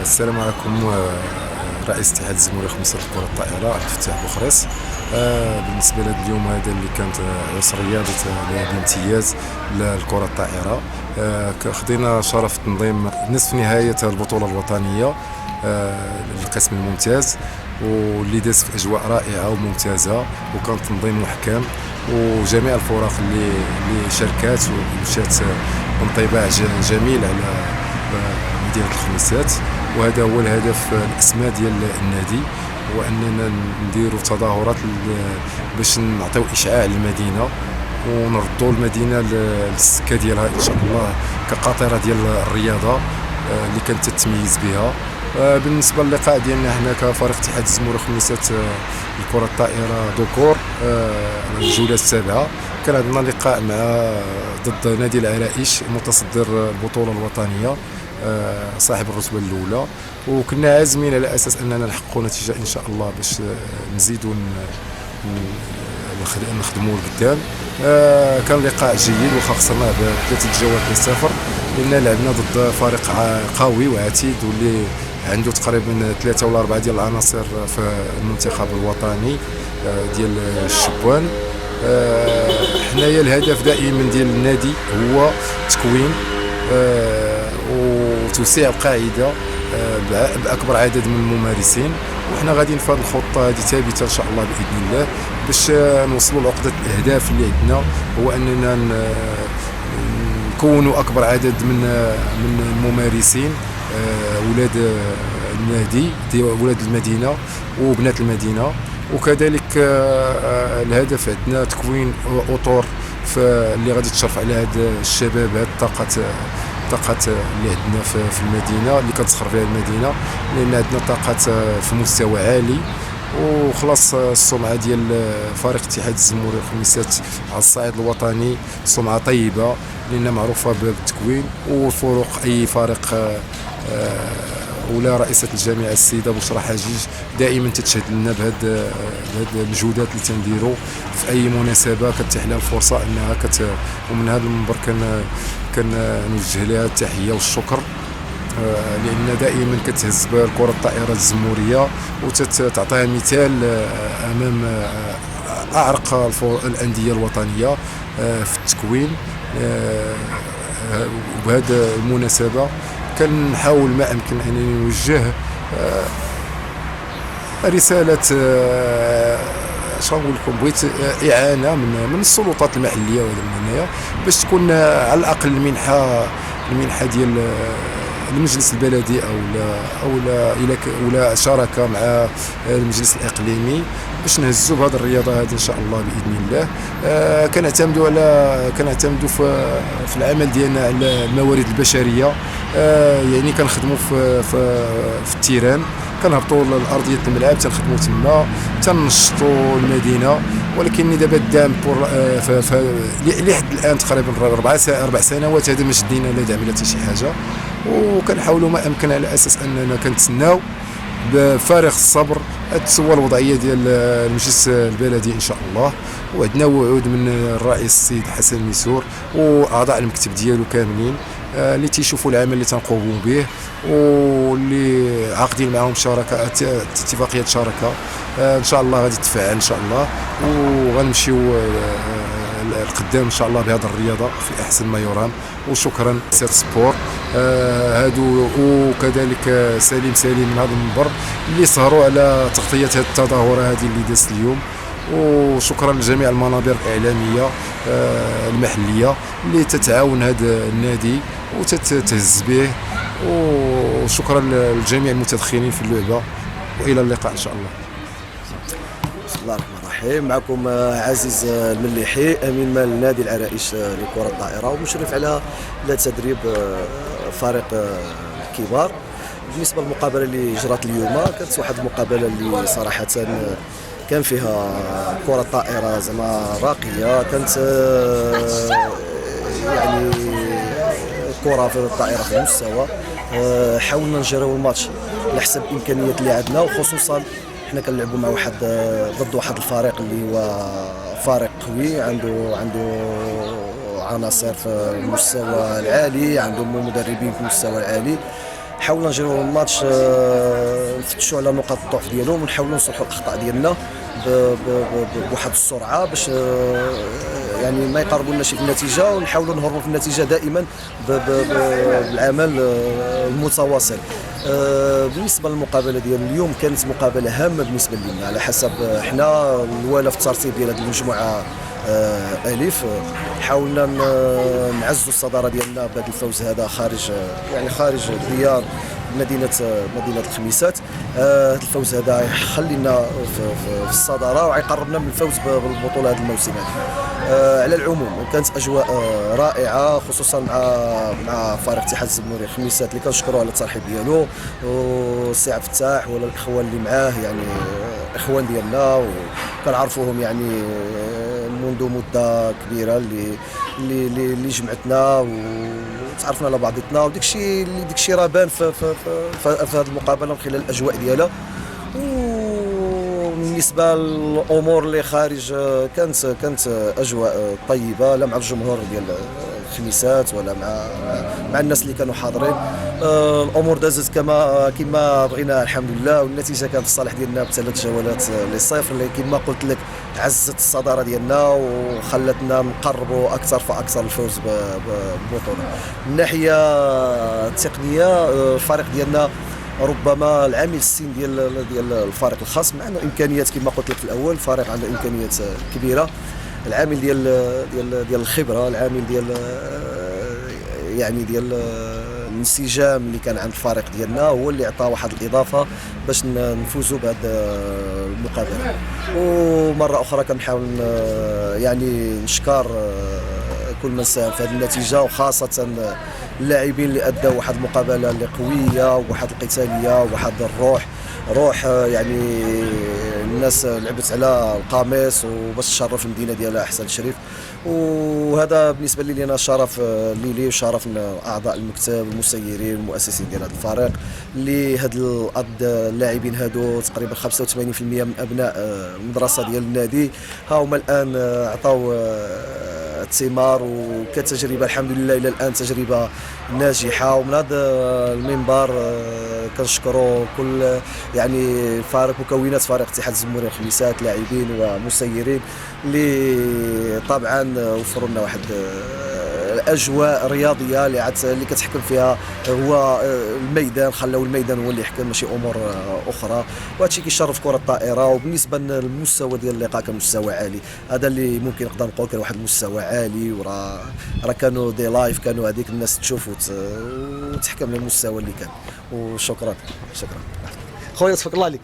السلام عليكم. رئيس اتحاد الجمهورية الخميسة لكرة الطائرة عبد الفتاح بوخريس. بالنسبة لهذا اليوم هذا اللي كانت عرس رياضة بامتياز للكرة الطائرة، خدينا شرف تنظيم نصف نهاية البطولة الوطنية للقسم الممتاز، واللي داز في أجواء رائعة وممتازة، وكان تنظيم محكم، وجميع الفرق اللي شاركات ومشات بانطباع جميل على مدينة الخميسات. وهذا هو الهدف الأسمى ديال النادي، هو أننا نديروا تظاهرات باش نعطيو إشعاع للمدينة ونردوا المدينة للسكة ديالها إن شاء الله كقاطرة ديال الرياضة اللي كانت تتميز بها. بالنسبة للقاء ديالنا حنا كفريق اتحاد الجمهورية الخميسات لكرة الطائرة ذكور الجولة السابعة، كان عندنا لقاء مع ضد نادي العرائش متصدر البطولة الوطنية صاحب الرتبة الأولى، وكنا عازمين على أساس أننا نحققوا نتيجة إن شاء الله باش نزيدوا نخدموا لقدام. كان لقاء جيد وخا خسرناه ب3 جوات ل0، لأن لعبنا ضد فريق قوي وعتيد واللي عنده تقريبا 3 ولا 4 ديال العناصر في المنتخب الوطني ديال الشبان. حنايا الهدف دائما ديال النادي هو تكوين وتوسيع القاعده باكبر عدد من الممارسين، وحنا غاديين في هذه الخطه هذه ثابته ان شاء الله باذن الله باش نوصلوا لعقده الاهداف اللي عندنا، هو اننا نكونوا اكبر عدد من الممارسين ولاد النادي ولاد المدينه وبنات المدينه. وكذلك الهدف عندنا تكوين اطر اللي غادي تشرف على هاد الشباب، هاد الطاقات اللي عندنا في المدينه اللي كتزخر فيها المدينه، لان عندنا طاقات في مستوى عالي. وخلاص السمعه ديال فريق اتحاد الجمهورية الخميسات على الصعيد الوطني سمعه طيبه، لان معروفه بالتكوين، والفرق اي فريق ولا رئيسة الجامعة السيدة بشرى حجيج دائما تتشهد لنا بهاد المجهودات اللي تنديروا في اي مناسبه كتتيح لها الفرصه انها ومن هذا المنبر كنوجه لها التحيه والشكر، لان دائما كتهز بالكره الطائره الجمهوريه وتعطيها مثال امام اعرق الانديه الوطنيه في التكوين. وبهذه المناسبه كنحاول ما امكن انني نوجه رساله شنو نقول لكم، بغيت اعانه من السلطات المحليه وهذا من هنايا باش تكون على الاقل المنحه ديال المجلس البلدي ولا شراكه مع المجلس الاقليمي باش نهزوا بهذه الرياضه هذه ان شاء الله باذن الله. كنعتمدوا في العمل ديالنا على الموارد البشريه، يعني كنخدموا في التيران، كنهبطوا لارضيه الملعب تنخدموا تما تنشطوا المدينه. ولكن دابا الدعم لحد الان تقريبا 4 سنوات هذا ما شدينا لا دعم لا حتى شي حاجه، وكنحاولوا ما امكن على اساس اننا كنتسناو بفارغ الصبر تسوى الوضعيه ديال المجلس البلدي ان شاء الله. وعندنا وعود من الرئيس السيد حسن ميسور واعضاء المكتب ديالو كاملين اللي تيشوفوا العمل اللي تنقوموا به، واللي عاقدين معهم شراكه اتفاقيه شراكه ان شاء الله غادي تفعل ان شاء الله، وغنمشيو القدام ان شاء الله بهذه الرياضه في احسن ما يرام. وشكرا سير سبور هادو، وكذلك سليم من هذا المنبر اللي سهروا على تغطيه هذه التظاهره هذه اللي دازت اليوم. وشكرا لجميع المنابر الاعلاميه المحليه اللي تتعاون هذا النادي وتتهز به، وشكرا لجميع المتدخلين في اللعبه، والى اللقاء ان شاء الله. بسم الله الرحمن الرحيم. معكم عزيز المليحي، امين مال نادي العرائش لكرة الطائرة ومشرف على تدريب فريق الكبار. بالنسبة للمقابلة اللي جرات اليوم، كانت واحد المقابلة اللي صراحة كان فيها كرة الطائرة زعما راقية، كانت يعني كرة في الطائرة في المستوى. حاولنا نجريو الماتش على حسب الامكانيات اللي عندنا، وخصوصا حنا كنلعبوا مع ضد واحد الفريق اللي هو فريق قوي، عنده عناصر في المستوى العالي، عندهم مدربين في المستوى العالي. حاولنا نجيروا الماتش، نفتشوا على نقاط الضعف ديالهم ونحاولوا نصلحوا الاخطاء ديالنا بواحد السرعه باش يعني ما يقربوناش في النتيجه، ونحاولوا نهربوا في النتيجه دائما بالعمل المتواصل. بالنسبه للمقابله ديال اليوم كانت مقابله هامه بالنسبه لنا على حسب حنا الاولى في الترتيب ديال هذه المجموعه الف. حاولنا نعزوا الصداره ديالنا بهذا الفوز هذا خارج ديار مدينه الخميسات. هذا الفوز هذا يخلينا في الصداره ويقربنا من الفوز بالبطوله هذا الموسم هذا. على العموم كانت اجواء رائعه، خصوصا مع فريق اتحاد الزموري الخميسات اللي كنشكروه على الترحيب ديالو، والسي عبد الفتاح ولا الاخوان اللي معاه، يعني اخوان ديالنا وكنعرفوهم يعني منذ مده كبيره اللي جمعتنا وتعرفنا على بعضنا، وداكشي راه بان في هذه المقابله من خلال الاجواء ديالها. وبالنسبه للامور اللي خارج كانت اجواء طيبه، لا مع الجمهور ديال الخميسات ولا مع الناس اللي كانوا حاضرين. الامور دازت كما بغينا الحمد لله، والنتيجه كانت في الصالح ديالنا ب3 جولات ل0 اللي كما قلت لك عزت الصداره ديالنا وخلتنا نقربوا اكثر فاكثر الفوز بالبطوله. من الناحيه التقنيه الفريق ديالنا ربما العامل السين ديال الفريق الخاص، مع انه امكانيات كما قلت لك في الاول الفريق عنده امكانيات كبيره. العامل ديال الخبره، العامل ديال الانسجام اللي كان عند الفريق ديالنا هو اللي عطى واحد الاضافه باش نفوزوا بهذه المقابله. ومره اخرى كنحاول يعني نشكر كل من ساهم في هذه النتيجه، وخاصه اللاعبين اللي اداو واحد المقابله اللي قويه وواحد القتاليه وواحد روح يعني الناس لعبت على القميص وباش تشرف المدينه ديالها احسن شريف. وهذا بالنسبه لي انا شرف لي وشرف اعضاء المكتب المسيرين المؤسسين ديال هذا الفريق، اللي هاد اللاعبين هادو تقريبا 85% من ابناء المدرسه ديال النادي، ها هما الان عطاو الثمار وكتجربه الحمد لله الى الان تجربه ناجحه. ومن هذا المنبر كنشكروا كل يعني مكونات فريق اتحاد الزموري الخميسات، لاعبين ومسيرين اللي طبعا وفروا لنا واحد الاجواء الرياضيه اللي كتحكم فيها هو الميدان، خلاو الميدان هو اللي يحكم ماشي امور اخرى، وهذا الشيء كيشرف كره الطائره. وبالنسبه للمستوى ديال اللقاء كان مستوى عالي، هذا اللي ممكن نقدر نقول كان واحد المستوى عالي، وراه كانوا دي لايف، كانوا هذيك الناس تشوف وتحكم على المستوى اللي كان. وشكرا خويا تفضل الله عليك.